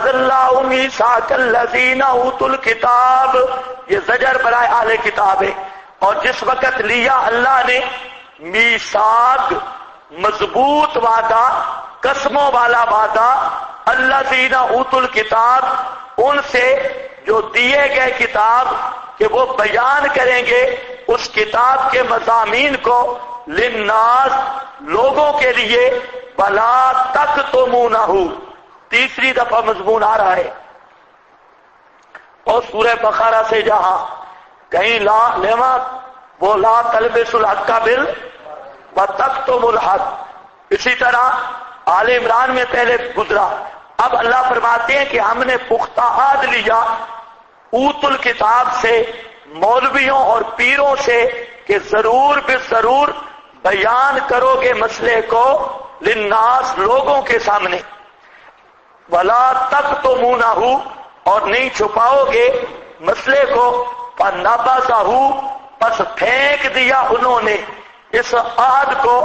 وَأَخَذَ اللَّهُ مِيثَاقَ الَّذِينَ أُوتُوا الْكِتَابَ، یہ زجر برائے اہل کتاب ہے. اور جس وقت لیا اللہ نے میثاق، مضبوط وعدہ، قسموں والا وعدہ، الذین اوتوا الکتاب، ان سے جو دیے گئے کتاب، کہ وہ بیان کریں گے اس کتاب کے مضامین کو، للناس، لوگوں کے لیے، ولا تکتمونہ، تیسری دفعہ مضمون آ رہا ہے. اور سورہ بقرہ سے جہاں کہیں لا لیما وہ لا تلبسوا الحق وتکتموا الحق، اسی طرح آل عمران میں پہلے گزرا. اب اللہ فرماتے ہیں کہ ہم نے پختہ عہد لیا اوت الکتاب سے، مولویوں اور پیروں سے، کہ ضرور بے ضرور بیان کرو گے مسئلے کو للناس، لوگوں کے سامنے، ولا تکتمونہ، اور نہیں چھپاؤ گے مسئلے کو، فنبذہ، پس پھینک دیا انہوں نے اس عہد کو،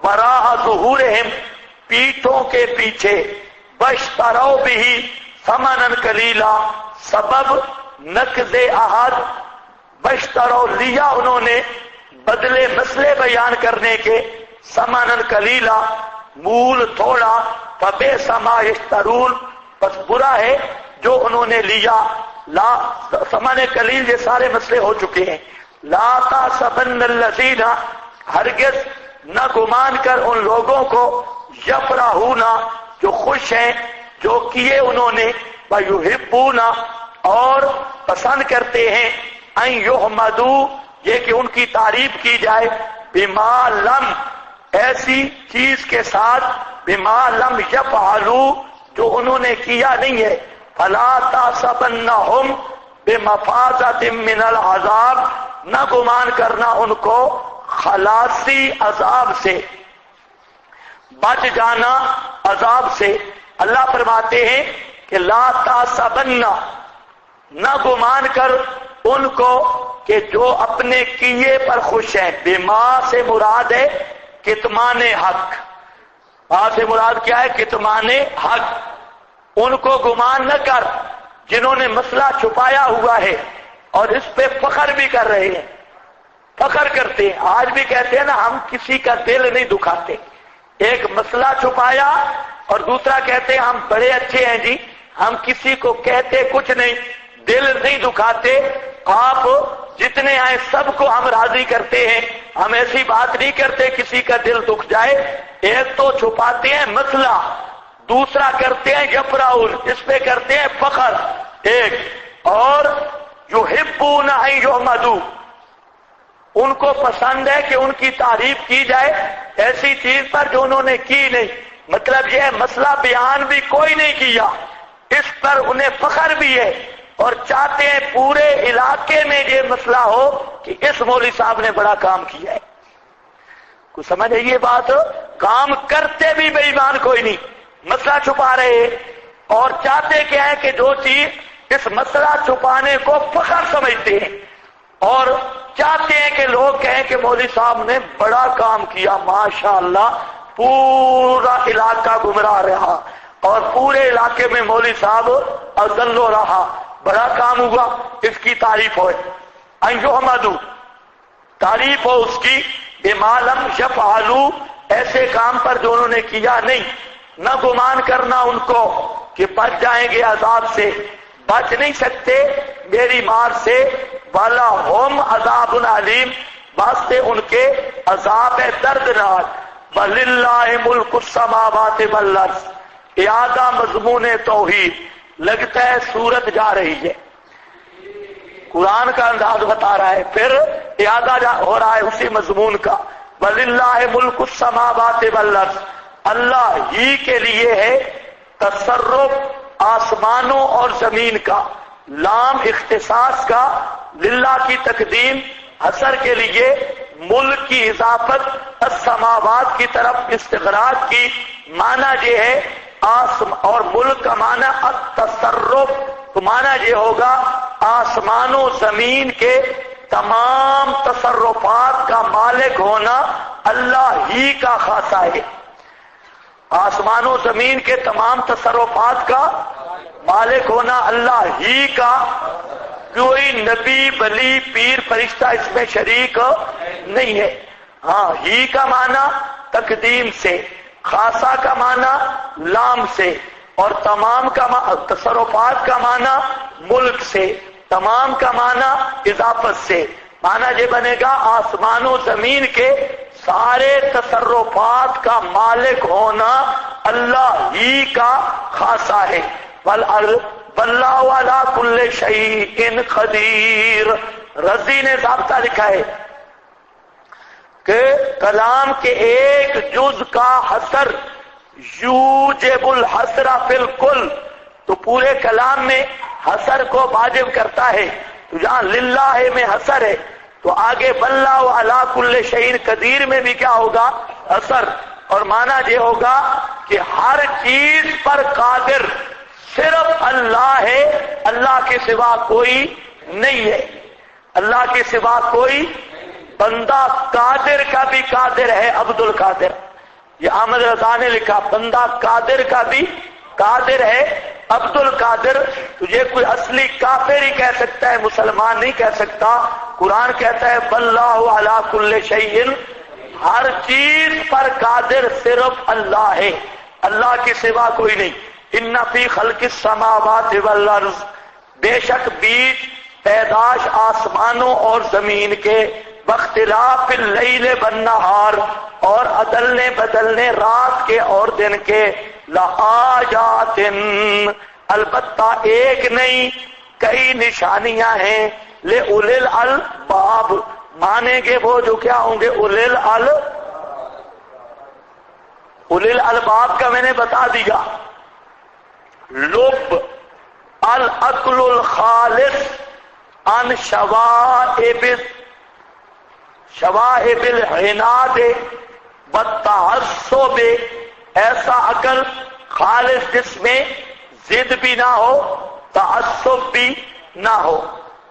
وراء ظہورہم، پیٹھوں کے پیچھے، واشتروا بہ ثمنا قلیلا، سبب نقض عہد، واشتروا، لیا انہوں نے بدلے مسئلے بیان کرنے کے، ثمنا قلیلا، مول تھوڑا، فبئس ما یشترون، بس برا ہے جو انہوں نے لیا. لا ثمن قلیل، یہ سارے مسئلے ہو چکے ہیں. لا تحسبن الذین، ہرگز نہ گمان کر ان لوگوں کو، یفرحون، جو خوش ہیں جو کیے انہوں نے، ویحبون، اور پسند کرتے ہیں، ان یحمدوا، یہ کہ ان کی تعریف کی جائے، بما لم، ایسی چیز کے ساتھ، بما لم یفعلوا، جو انہوں نے کیا نہیں ہے. فلا تحسبنہم بمفازۃ من العذاب، نہ گمان کرنا ان کو خلاصی عذاب سے، بچ جانا عذاب سے. اللہ فرماتے ہیں کہ لا تحسبن، نہ گمان کر ان کو کہ جو اپنے کیے پر خوش ہیں. بما سے مراد ہے کتمان حق، سے مراد کیا ہے؟ کتمان حق. ان کو گمان نہ کر جنہوں نے مسئلہ چھپایا ہوا ہے اور اس پہ فخر بھی کر رہے ہیں، فخر کرتے ہیں. آج بھی کہتے ہیں نا ہم کسی کا دل نہیں دکھاتے. ایک مسئلہ چھپایا اور دوسرا کہتے ہیں ہم بڑے اچھے ہیں جی، ہم کسی کو کہتے کچھ نہیں، دل نہیں دکھاتے. آپ جتنے آئے سب کو ہم راضی کرتے ہیں، ہم ایسی بات نہیں کرتے کسی کا دل دکھ جائے. ایک تو چھپاتے ہیں مسئلہ، دوسرا کرتے ہیں یفرحون، اس پہ کرتے ہیں فخر. ایک اور یحبون ان یحمدوا، ان کو پسند ہے کہ ان کی تعریف کی جائے ایسی چیز پر جو انہوں نے کی نہیں. مطلب یہ ہے مسئلہ بیان بھی کوئی نہیں کیا، اس پر انہیں فخر بھی ہے، اور چاہتے ہیں پورے علاقے میں یہ مسئلہ ہو کہ اس مولوی صاحب نے بڑا کام کیا ہے. کچھ سمجھ ہے یہ بات؟ کام کرتے بھی بے ایمان کوئی نہیں، مسئلہ چھپا رہے ہیں، اور چاہتے کیا ہے کہ جو چیز اس مسئلہ چھپانے کو فخر سمجھتے ہیں، اور چاہتے ہیں کہ لوگ کہیں کہ مولوی صاحب نے بڑا کام کیا، ماشاءاللہ، پورا علاقہ گمراہ رہا اور پورے علاقے میں مولوی صاحب اذل رہا، بڑا کام ہوا، اس کی تعریف ہوئے. ان یحمدوا، تعریف ہو اس کی، بما لم یفعلوا، ایسے کام پر جو انہوں نے کیا نہیں. نہ گمان کرنا ان کو کہ بچ جائیں گے عذاب سے، بچ نہیں سکتے میری مار سے. والا ہوم عذاب علیم، واسطے ان کے عذاب دردناک. وللہ ملک السماوات والارض، اعادہ مضمون توحید. لگتا ہے سورت جا رہی ہے، قرآن کا انداز بتا رہا ہے، پھر اعادہ ہو رہا ہے اسی مضمون کا. وللہ ملک السماوات والارض، اللہ ہی کے لیے ہے تصرف آسمانوں اور زمین کا. لام اختصاص کا، للہ کی تقدیم، حصر کے لیے، ملک کی اضافت السماوات کی طرف استغراق کی. معنی یہ ہے اور ملک کا معنی التصرف، تو معنی یہ ہوگا آسمان و زمین کے تمام تصرفات کا مالک ہونا اللہ ہی کا خاصہ ہے. آسمان و زمین کے تمام تصرفات کا مالک ہونا اللہ ہی کا، کوئی نبی ولی پیر فرشتہ اس میں شریک نہیں ہے۔ ہاں، ہی کا معنی تقدیم سے، خاصہ کا معنی لام سے، اور تمام کا تصرفات کا معنی ملک سے، تمام کا معنی اضافت سے۔ معنی یہ بنے گا آسمان و زمین کے سارے تصرفات کا مالک ہونا اللہ ہی کا خاصہ ہے۔ واللہ علی کل شیء قدیر۔ رضی نے ضابطہ لکھا ہے کہ کلام کے ایک جز کا حصر یوجب الحصر فی الکل، تو پورے کلام میں حصر کو واجب کرتا ہے۔ تو جہاں للہ میں حصر ہے تو آگے واللہ علی کل شیء قدیر میں بھی کیا ہوگا؟ حصر۔ اور معنی یہ ہوگا کہ ہر چیز پر قادر صرف اللہ ہے، اللہ کے سوا کوئی نہیں ہے، اللہ کے سوا کوئی۔ بندہ قادر کا بھی قادر ہے، عبد القادر، یہ احمد رضا نے لکھا، بندہ قادر کا بھی قادر ہے، عبد القادر۔ تجھے کوئی اصلی کافر ہی کہہ سکتا ہے، مسلمان نہیں کہہ سکتا۔ قرآن کہتا ہے واللہ علی کل شیء، ہر چیز پر قادر صرف اللہ ہے، اللہ کے سوا کوئی نہیں۔ ان فی خلق السماوات والارض، بے شک بیچ پیدائش آسمانوں اور زمین کے، واختلاف اللیل والنہار، اور عدلنے بدلنے رات کے اور دن کے، لآیات، البتہ ایک نہیں کئی نشانیاں ہیں، لأولی الالباب، مانیں گے وہ جو کیا ہوں گے؟ اولی الالباب کا میں نے بتا دیا۔ لب العقل الخالص عن شوائب العناد والتعصب، ایسا عقل خالص جس میں ضد بھی نہ ہو، تعصب بھی نہ ہو۔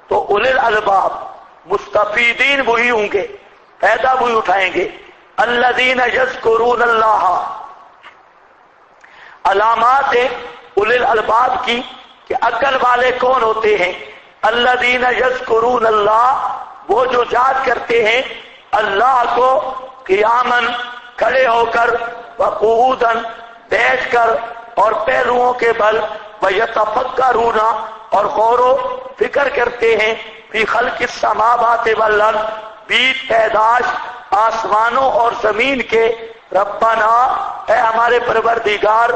تو اولی الالباب مستفیدین وہی ہوں گے، فائدہ وہی اٹھائیں گے۔ الذین یذکرون اللہ، علامات اولی الالباب کی کہ عقل والے کون ہوتے ہیں؟ الذین یذکرون اللہ، وہ جو یاد کرتے ہیں اللہ کو، قیاماً کھڑے ہو کر، وقعوداً بیٹھ کر، اور پہلوؤں کے بل، ویتفکرون، اور غور و فکر کرتے ہیں، فی خلق السماوات والارض، بیچ پیدائش آسمانوں اور زمین کے، ربنا، اے ہمارے پروردگار،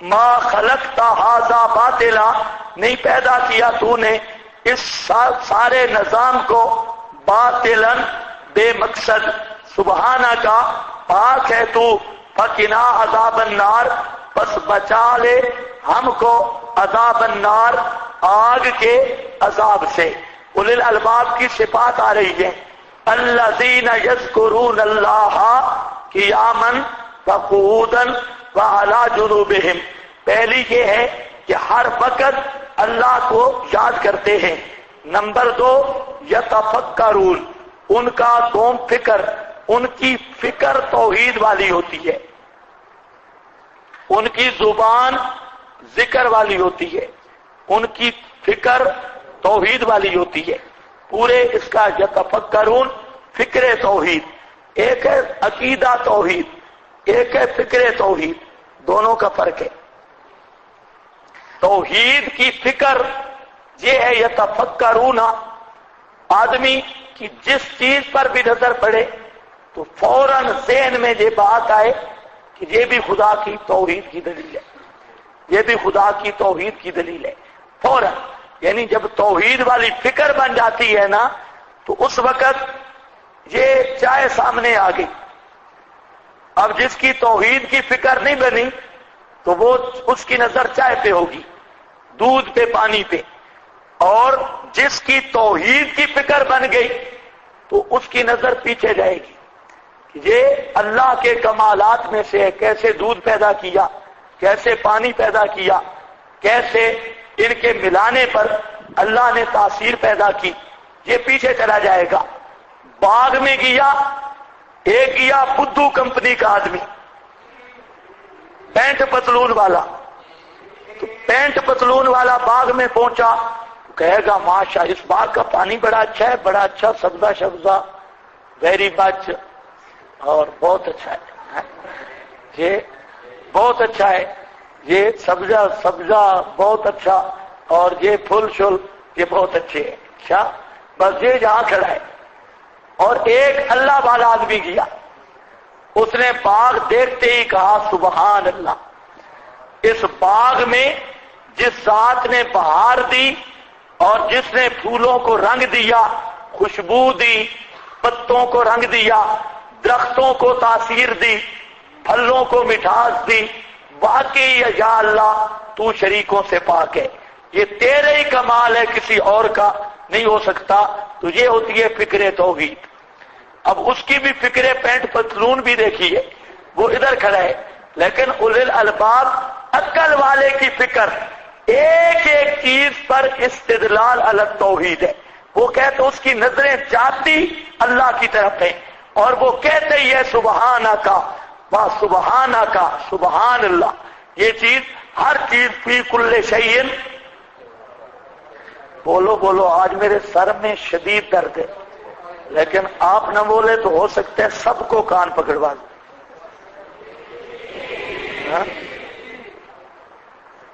ما خلقت ھذا باطلا، نہیں پیدا کیا تو نے اس سارے نظام کو باطلا، بے مقصد، سبحانہ کا، پاک ہے تو، فقنا عذاب النار، بس بچا لے ہم کو عذاب النار، آگ کے عذاب سے۔ اولی الالباب کی صفات آ رہی ہے، الذین یذکرون اللہ قیاما وقعودا وعلی جنوبہم، پہلی یہ ہے کہ ہر وقت اللہ کو یاد کرتے ہیں۔ نمبر 2، یتفکرون، ان کا قوم فکر، ان کی فکر توحید والی ہوتی ہے، ان کی زبان ذکر والی ہوتی ہے، ان کی فکر توحید والی ہوتی ہے۔ پورے اس کا یتفکرون، فکر توحید، ایک ہے عقیدہ توحید، ایک ہے فکر توحید، دونوں کا فرق ہے۔ توحید کی فکر یہ ہے یتفکرون، آدمی کی جس چیز پر بھی نظر پڑے تو فوراً ذہن میں یہ بات آئے کہ یہ بھی خدا کی توحید کی دلیل ہے، یہ بھی خدا کی توحید کی دلیل ہے، فوراً۔ یعنی جب توحید والی فکر بن جاتی ہے نا تو اس وقت یہ چائے سامنے آ گئی۔ اب جس کی توحید کی فکر نہیں بنی تو وہ اس کی نظر چائے پہ ہوگی، دودھ پہ، پانی پہ، اور جس کی توحید کی فکر بن گئی تو اس کی نظر پیچھے جائے گی کہ یہ اللہ کے کمالات میں سے ہے، کیسے دودھ پیدا کیا، کیسے پانی پیدا کیا، کیسے ان کے ملانے پر اللہ نے تاثیر پیدا کی، یہ پیچھے چلا جائے گا۔ باغ میں گیا، ایک گیا بدھو کمپنی کا آدمی، پینٹ پتلون والا، تو پینٹ پتلون والا باغ میں پہنچا، کہے گا ماشاء اس باغ کا پانی بڑا اچھا ہے، بڑا اچھا سبزہ شبزہ ویری مچ، اور بہت اچھا ہے، یہ بہت اچھا ہے، یہ سبزہ بہت اچھا، اور یہ پھول شل یہ بہت اچھے ہیں، کیا بس یہ جہاں کھڑا ہے۔ اور ایک اللہ والا آدمی گیا، اس نے باغ دیکھتے ہی کہا سبحان اللہ، اس باغ میں جس ذات نے بہار دی اور جس نے پھولوں کو رنگ دیا، خوشبو دی، پتوں کو رنگ دیا، درختوں کو تاثیر دی، پھلوں کو مٹھاس دی، واقعی یا اللہ تو شریکوں سے پاک ہے، یہ تیرے ہی کمال ہے، کسی اور کا نہیں ہو سکتا۔ تو یہ ہوتی ہے فکر توحید۔ اب اس کی بھی فکر پینٹ پتلون بھی دیکھیے، وہ ادھر کھڑا ہے، لیکن اولل الالباب عقل والے کی فکر ایک ایک چیز پر استدلال علی التوحید ہے۔ وہ کہتے اس کی نظریں جاتی اللہ کی طرف ہیں، اور وہ کہتے ہی ہے سبحانہ کا وا سبحانہ کا، سبحان اللہ۔ یہ چیز ہر چیز فی کل شیء، بولو بولو، آج میرے سر میں شدید درد ہے، لیکن آپ نہ بولے تو ہو سکتا ہے سب کو کان پکڑوا دیں۔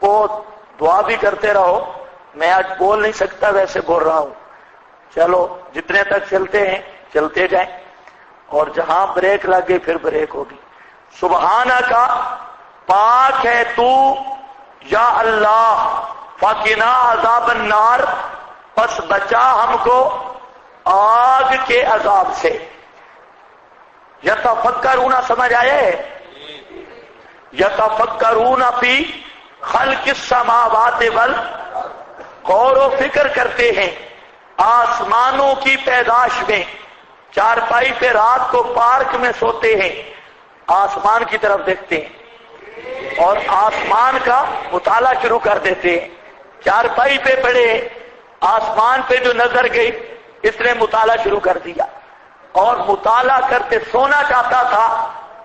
وہ دعا بھی کرتے رہو، میں آج بول نہیں سکتا ویسے بول رہا ہوں، چلو جتنے تک چلتے ہیں چلتے جائیں، اور جہاں بریک لگ گئی پھر بریک ہوگی۔ سبحانہ کا، پاک ہے تو یا اللہ، فقنا عذاب النار، پس بچا ہم کو آگ کے عذاب سے۔ یتفکرون سمجھ آئے؟ یتفکرون فی خلق السماوات والارض، غور و فکر کرتے ہیں آسمانوں کی پیدائش میں۔ چارپائی پہ رات کو پارک میں سوتے ہیں، آسمان کی طرف دیکھتے ہیں اور آسمان کا مطالعہ شروع کر دیتے ہیں۔ چارپائی پہ پڑے، آسمان پہ جو نظر گئی اس نے مطالعہ شروع کر دیا، اور مطالعہ کرتے سونا چاہتا تھا،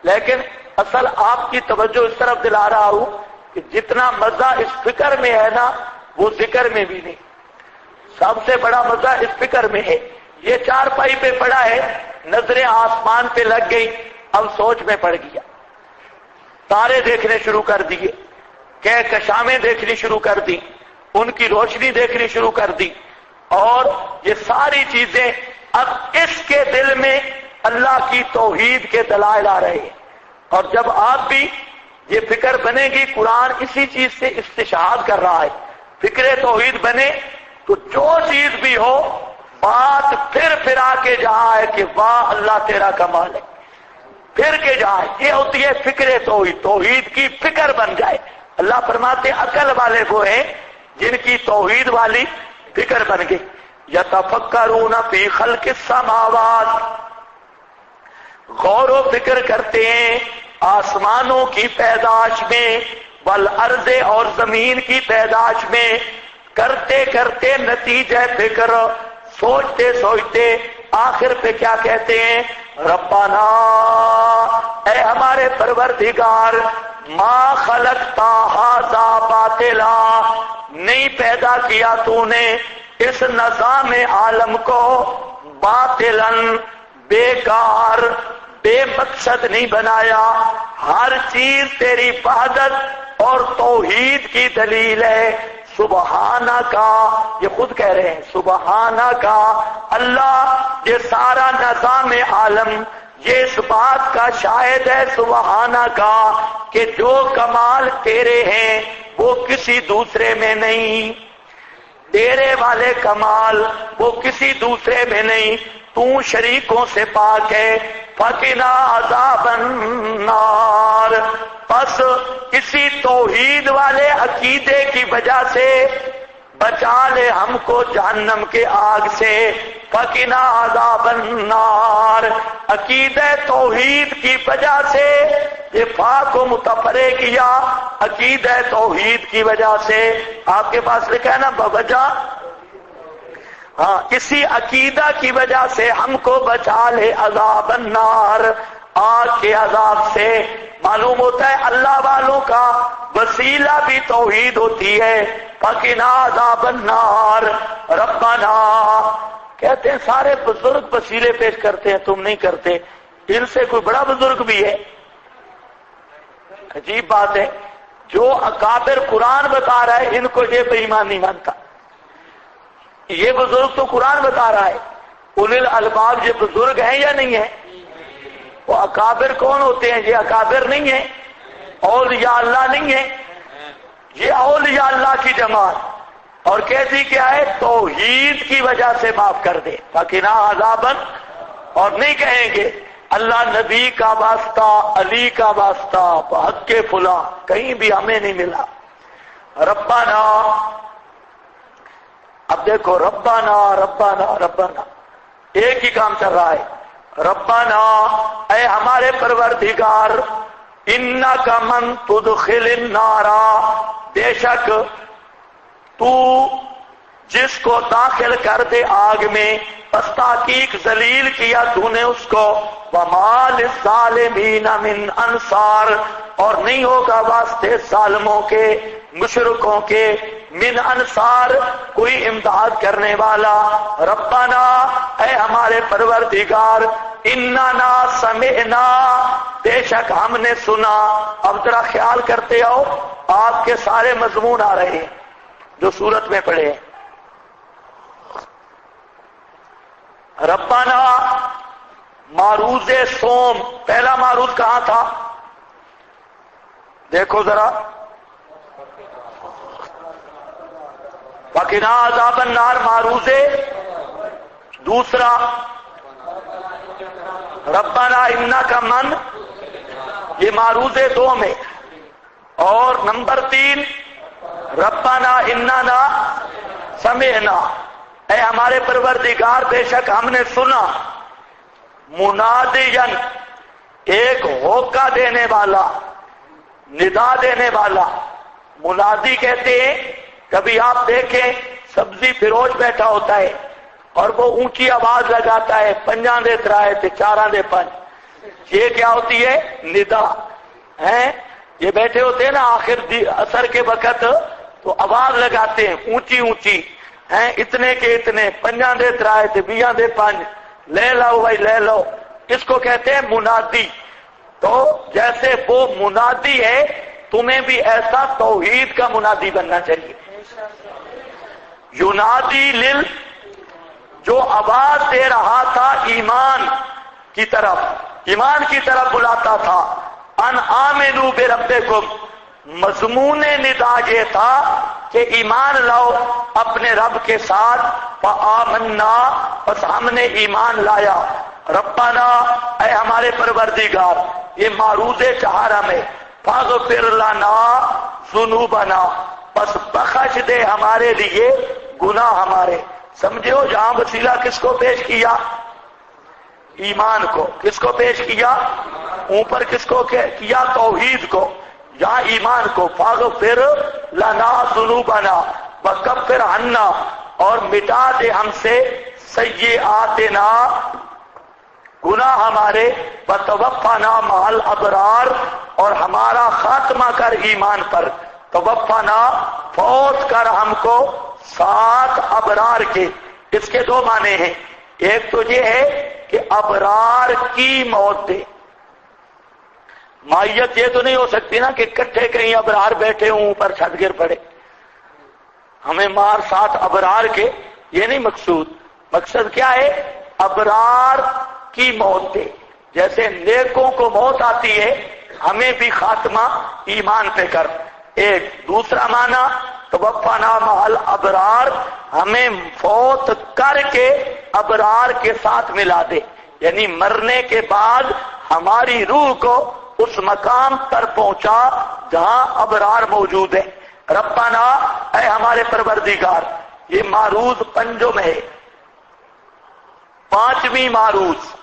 لیکن اصل آپ کی توجہ اس طرف دلا رہا ہوں کہ جتنا مزہ اس فکر میں ہے نا وہ ذکر میں بھی نہیں۔ سب سے بڑا مزہ اس فکر میں ہے۔ یہ چارپائی پہ پڑا ہے، نظریں آسمان پہ لگ گئی، اب سوچ میں پڑ گیا، تارے دیکھنے شروع کر دیے، کہکشاؤیں دیکھنی شروع کر دی، ان کی روشنی دیکھنی شروع کر دی، اور یہ ساری چیزیں اب اس کے دل میں اللہ کی توحید کے دلائل آ رہے ہیں۔ اور جب آپ بھی یہ فکر بنے گی، قرآن اسی چیز سے استشہاد کر رہا ہے، فکر توحید بنے تو جو چیز بھی ہو بات پھر آ کے جہاں ہے کہ واہ اللہ تیرا کمال ہے، پھر کے جائے، یہ ہوتی ہے فکر توحید، توحید کی فکر بن جائے۔ اللہ فرماتے عقل والے وہ ہیں جن کی توحید والی فکر بن گئی۔ یتفکرون فی خلق السماوات، غور و فکر کرتے ہیں آسمانوں کی پیدائش میں، والارض اور زمین کی پیدائش میں، کرتے کرتے نتیجہ فکر، سوچتے سوچتے آخر پہ کیا کہتے ہیں؟ ربنا، اے ہمارے پروردگار، ما خلقتا ھذا باطلا، نہیں پیدا کیا تو نے اس نظام عالم کو باطلاً، بیکار، بے مقصد نہیں بنایا، ہر چیز تیری وحدت اور توحید کی دلیل ہے۔ سبحانہ کا، یہ خود کہہ رہے ہیں سبحانہ کا، اللہ یہ سارا نظام عالم یہ اس بات کا شاہد ہے سبحانہ کا کہ جو کمال تیرے ہیں وہ کسی دوسرے میں نہیں، تیرے والے کمال وہ کسی دوسرے میں نہیں، تو شریکوں سے پاک ہے۔ فقنا عذاب النار، پس اسی توحید والے عقیدے کی وجہ سے بچا لے ہم کو جہنم کے آگ سے۔ فقنا عذاب النار، عقیدہ توحید کی وجہ سے دفاع کو متفرع کیا، عقیدہ توحید کی وجہ سے۔ آپ کے پاس لکھا ہے نا بوجہ، ہاں، اسی عقیدہ کی وجہ سے ہم کو بچا لے عذاب النار، آگ کے عذاب سے۔ معلوم ہوتا ہے اللہ والوں کا وسیلہ بھی توحید ہوتی ہے. فقنا عذاب النار ربنا. کہتے ہیں سارے بزرگ وسیلے پیش کرتے ہیں، تم نہیں کرتے. ان سے کوئی بڑا بزرگ بھی ہے؟ عجیب بات ہے. جو اکابر قرآن بتا رہا ہے ان کو یہ بے ایمان نہیں مانتا. یہ بزرگ تو قرآن بتا رہا ہے. اولی الالباب یہ بزرگ ہیں یا نہیں ہیں؟ وہ اکابر کون ہوتے ہیں؟ یہ اکابر نہیں ہیں، اولیاء اللہ نہیں ہیں. یہ اولیاء اللہ کی جماعت. اور کیسی کیا ہے؟ توحید کی وجہ سے معاف کر دے. فقنا عذابن. اور نہیں کہیں گے اللہ نبی کا واسطہ، علی کا واسطہ، حق کے فلاں، کہیں بھی ہمیں نہیں ملا. ربنا. اب دیکھو ربنا ربنا ربنا ایک ہی کام چل رہا ہے. ربنا اے ہمارے پروردگار، انک من تدخل النار، بے شک تو جس کو داخل کر دے آگ میں، پس تحقیق ذلیل کیا تو نے اس کو. وما للظالمین من انصار. اور نہیں ہوگا واسطے ظالموں کے، مشرکوں کے، من انصار کوئی امداد کرنے والا. ربنا اے ہمارے پروردگار، اننا سمعنا، بے شک ہم نے سنا. اب ذرا خیال کرتے ہو آپ کے سارے مضمون آ رہے ہیں جو سورت میں پڑھے ہیں. ربنا معروض سوم، پہلا معروض کہاں تھا؟ دیکھو ذرا. فقنا عذاب النار معروض. دوسرا ربنا انک من، یہ معروض دو میں. اور نمبر 3 ربنا اننا سمعنا، اے ہمارے پروردگار بے شک ہم نے سنا. منادین، ایک ہوکا دینے والا، ندا دینے والا. منادی کہتے ہیں کبھی آپ دیکھیں سبزی فروش بیٹھا ہوتا ہے اور وہ اونچی آواز لگاتا ہے، پنجاں دے ترائے تے چاراں دے پنج. یہ کیا ہوتی ہے؟ ندا ہے. یہ بیٹھے ہوتے ہیں نا آخر اثر کے وقت تو آواز لگاتے ہیں اونچی اونچی، ہیں اتنے کے اتنے، پنجاں دے ترائے تے بیاں دے پنج، لے لو بھائی لے لو. اس کو کہتے ہیں منادی. تو جیسے وہ منادی ہے تمہیں بھی ایسا توحید کا منادی بننا چاہیے. ینادی لل، جو آواز دے رہا تھا ایمان کی طرف، ایمان کی طرف بلاتا تھا. ان آمنوا بربکم، مضمون ندا یہ تھا کہ ایمان لاؤ اپنے رب کے ساتھ. فآمنا، بس ہم نے ایمان لایا. ربنا اے ہمارے پروردگار، یہ معروض چہارہ میں. فاغفر لنا ذنوبنا، بس بخش دے ہمارے لیے گناہ ہمارے. سمجھے ہو جہاں وسیلہ کس کو پیش کیا؟ ایمان کو. کس کو پیش کیا؟ اوپر کس کو کیا؟ توحید کو. یہاں ایمان کو. فاغفر لنا ذنوبنا وکفر عنا، اور مٹا دے ہم سے سیئاتنا، گناہ ہمارے. وتوفنا مع الابرار، اور ہمارا خاتمہ کر ایمان پر. توفنا، فوت کر ہم کو ساتھ ابرار کے. اس کے دو معنی ہیں. ایک تو یہ ہے کہ ابرار کی موت دے. مائیت یہ تو نہیں ہو سکتی نا کہ کٹھے کہیں ابرار بیٹھے ہوں اوپر چھت گر پڑے. ہمیں مار ساتھ ابرار کے، یہ نہیں مقصود. مقصد کیا ہے؟ ابرار کی موت دے. جیسے نیکوں کو موت آتی ہے ہمیں بھی خاتمہ ایمان پہ کر. ایک دوسرا معنی توفنا مع الابرار، ہمیں فوت کر کے ابرار کے ساتھ ملا دے. یعنی مرنے کے بعد ہماری روح کو اس مقام پر پہنچا جہاں ابرار موجود ہیں. ربنا اے ہمارے پروردگار، یہ معروض پنجم ہے. پانچویں معروض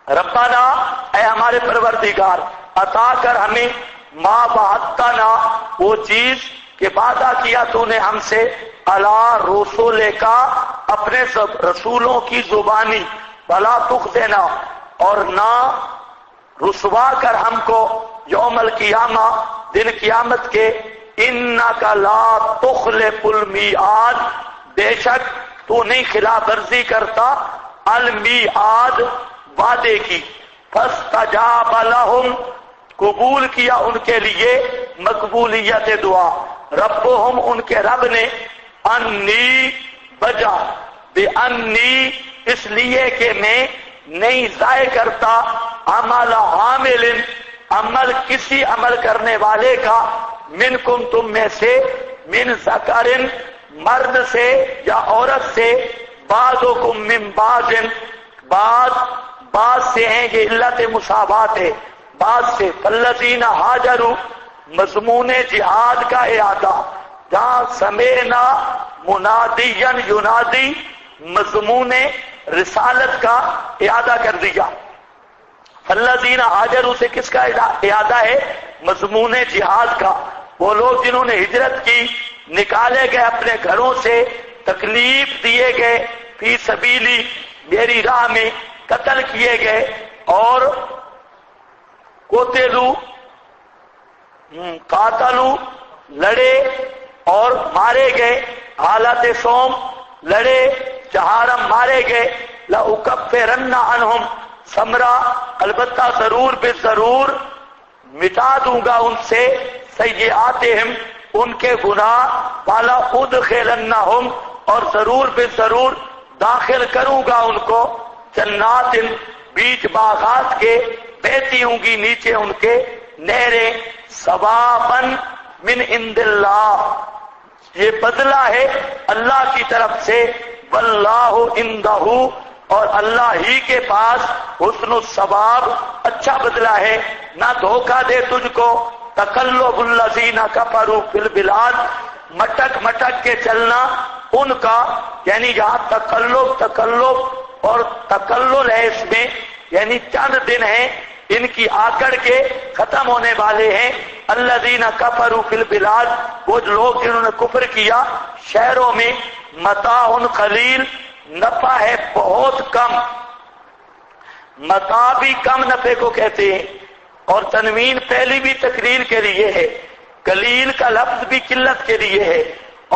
ربنا اے ہمارے پروردگار، عطا کر ہمیں ما وعدتنا، وہ چیز کہ وعدہ کیا تو نے ہم سے، علی رسول کا، اپنے رسولوں کی زبانی، بلا تخزنا، اور نہ رسوا کر ہم کو یوم القیامہ دن قیامت کے، انک لا تخلف المیعاد، بے شک تو نہیں خلاف ورزی کرتا المیعاد، وعدے کی۔ فاستجاب لہم، قبول کیا ان کے لیے مقبولیت دعا، ربہم ان کے رب نے، انی بجا بے انی، اس لیے کہ میں نہیں ضائع کرتا عمل عامل، عمل کسی عمل کرنے والے کا، منکم تم میں سے، من ذکر مرد سے یا عورت سے، بعضکم من بعض، بعض سے ہیں، یہ علت مساوات ہے، بعض سے۔ فالذین ہاجروا، مضمون جہاد کا اعادہ، جہاں سمینا منادیا ینادی، مضمون رسالت کا اعادہ کر دیا۔ فالذین ہاجروا سے کس کا اعادہ ہے؟ مضمون جہاد کا۔ وہ لوگ جنہوں نے ہجرت کی، نکالے گئے اپنے گھروں سے، تکلیف دیے گئے، فی سبیلی، میری راہ میں قتل کیے گئے، اور قاتلو لڑے اور مارے گئے، حالت سوم لڑے، جہارم مارے گئے، لأکفرن عنہم ثمرا، البتہ ضرور بے ضرور مٹا دوں گا ان سے، سیئاتہم ان کے گناہ، والا ادخلنہم اور ضرور بے ضرور داخل کروں گا ان کو، جنات بیچ باغات کے، بہتی ہوں گی نیچے ان کے نہریں، ثواباً من عند اللہ، یہ بدلہ ہے اللہ کی طرف سے، واللہ عندہ، اور اللہ ہی کے پاس حسن الثواب، اچھا بدلہ ہے۔ نہ دھوکہ دے تجھ کو تقلب الذین کفروا فی البلاد، مٹک مٹک کے چلنا ان کا، یعنی یہاں تقلب اور تقلل ہے اس میں، یعنی چند دن ہیں ان کی آکڑ کے ختم ہونے والے ہیں۔ الذین کفروا فی البلاد، وہ لوگ جنہوں نے کفر کیا شہروں میں، متاع قلیل، نفع ہے بہت کم، متاع بھی کم نفع کو کہتے ہیں، اور تنوین پہلی بھی تقریر کے لیے ہے، قلیل کا لفظ بھی قلت کے لیے ہے،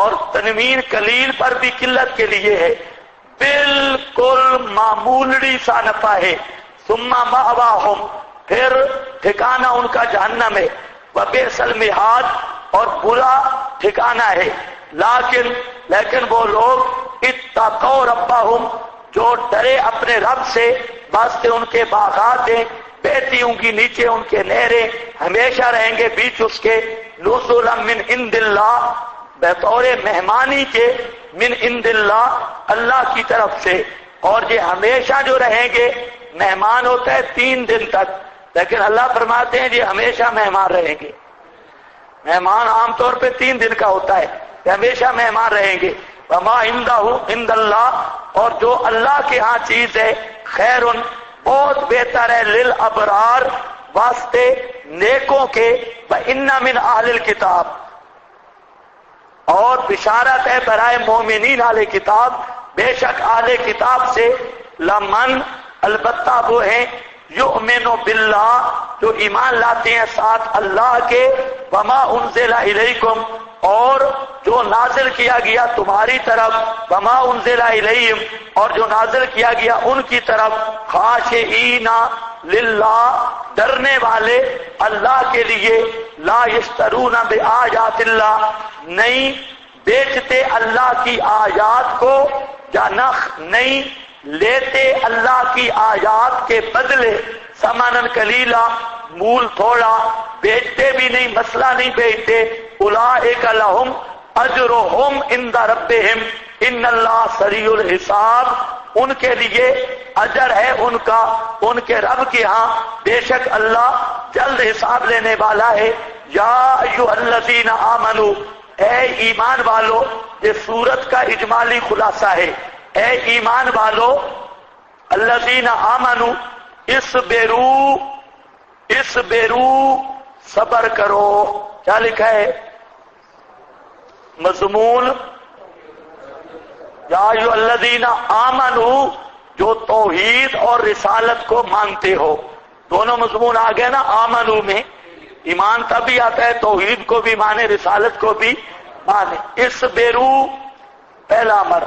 اور تنوین قلیل پر بھی قلت کے لیے ہے، بالکل معمولی سا نفع ہے۔ ثم مأواہم، پھر ٹھکانہ ان کا جہنم ہے، وبئس المہاد، اور برا ٹھکانہ ہے۔ لیکن وہ لوگ اتقوا ربہم، جو ڈرے اپنے رب سے، واسطے ان کے باغات ہیں، بہتی ہوں گی نیچے ان کے نہریں، ہمیشہ رہیں گے بیچ اس کے، نزلا من عند اللہ، بطور مہمانی کے، من عند اللہ، اللہ کی طرف سے، اور یہ ہمیشہ جو رہیں گے، مہمان ہوتا ہے 3 دن تک، لیکن اللہ فرماتے ہیں یہ ہمیشہ مہمان رہیں گے۔ مہمان عام طور پہ 3 دن کا ہوتا ہے، یہ ہمیشہ مہمان رہیں گے۔ وما عندہ عند اللہ، اور جو اللہ کے ہاں چیز ہے، خیر، بہت بہتر ہے، للابرار، واسطے نیکوں کے، وان من اہل الکتاب، اور بشارت ہے برائے مومنین اہل کتاب، بے شک اہل کتاب سے، لمن، البتہ وہ ہیں، یؤمن باللہ، جو ایمان لاتے ہیں ساتھ اللہ کے، وما انزل الیکم، اور جو نازل کیا گیا تمہاری طرف، وما انزل الیہم، اور جو نازل کیا گیا ان کی طرف، خاشعین للہ، ڈرنے والے اللہ کے لیے، لا یشترون بآیات اللہ، نہیں بیچتے اللہ کی آیات کو، یا نہیں لیتے اللہ کی آیات کے بدلے، ثمناً قلیلا، مول تھوڑا، بیچتے بھی نہیں، مسئلہ نہیں بیچتے، اولئک لہم اجرہم عند ربہم ان اللہ سریع الحساب، ان کے لیے اجر ہے ان کا ان کے رب کے ہاں، بے شک اللہ جلد حساب لینے والا ہے۔ یا ایھا الذین آمنوا، اے ایمان والو، یہ سورت کا اجمالی خلاصہ ہے، اے ایمان والو، الذین آمنوا، اصبروا، صبر کرو۔ کیا لکھا ہے مضمون؟ یا ایھا الذین آمنوا، جو توحید اور رسالت کو مانتے ہو، دونوں مضمون آ گئے نا آمنو میں. ایمان تبھی آتا ہے توحید کو بھی مانے رسالت کو بھی مانے. اس بیرو پہلا امر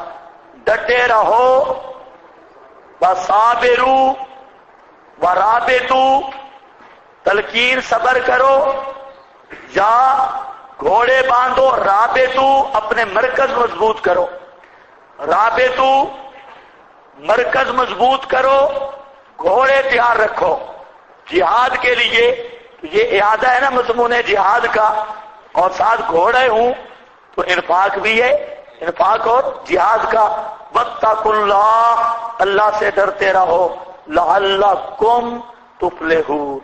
ڈٹے رہو، وصابرو ورابطو تلقین صبر کرو، یا گھوڑے باندھو، رابطو اپنے مرکز مضبوط کرو، رابطو مرکز مضبوط کرو، گھوڑے تیار رکھو جہاد کے لیے. یہ اعادہ ہے نا مضمون جہاد کا، اور ساتھ گھوڑے ہوں تو انفاق بھی ہے، انفاق اور جہاد کا. واتقوا اللہ، اللہ سے ڈرتے رہو، لعلکم تفلحون،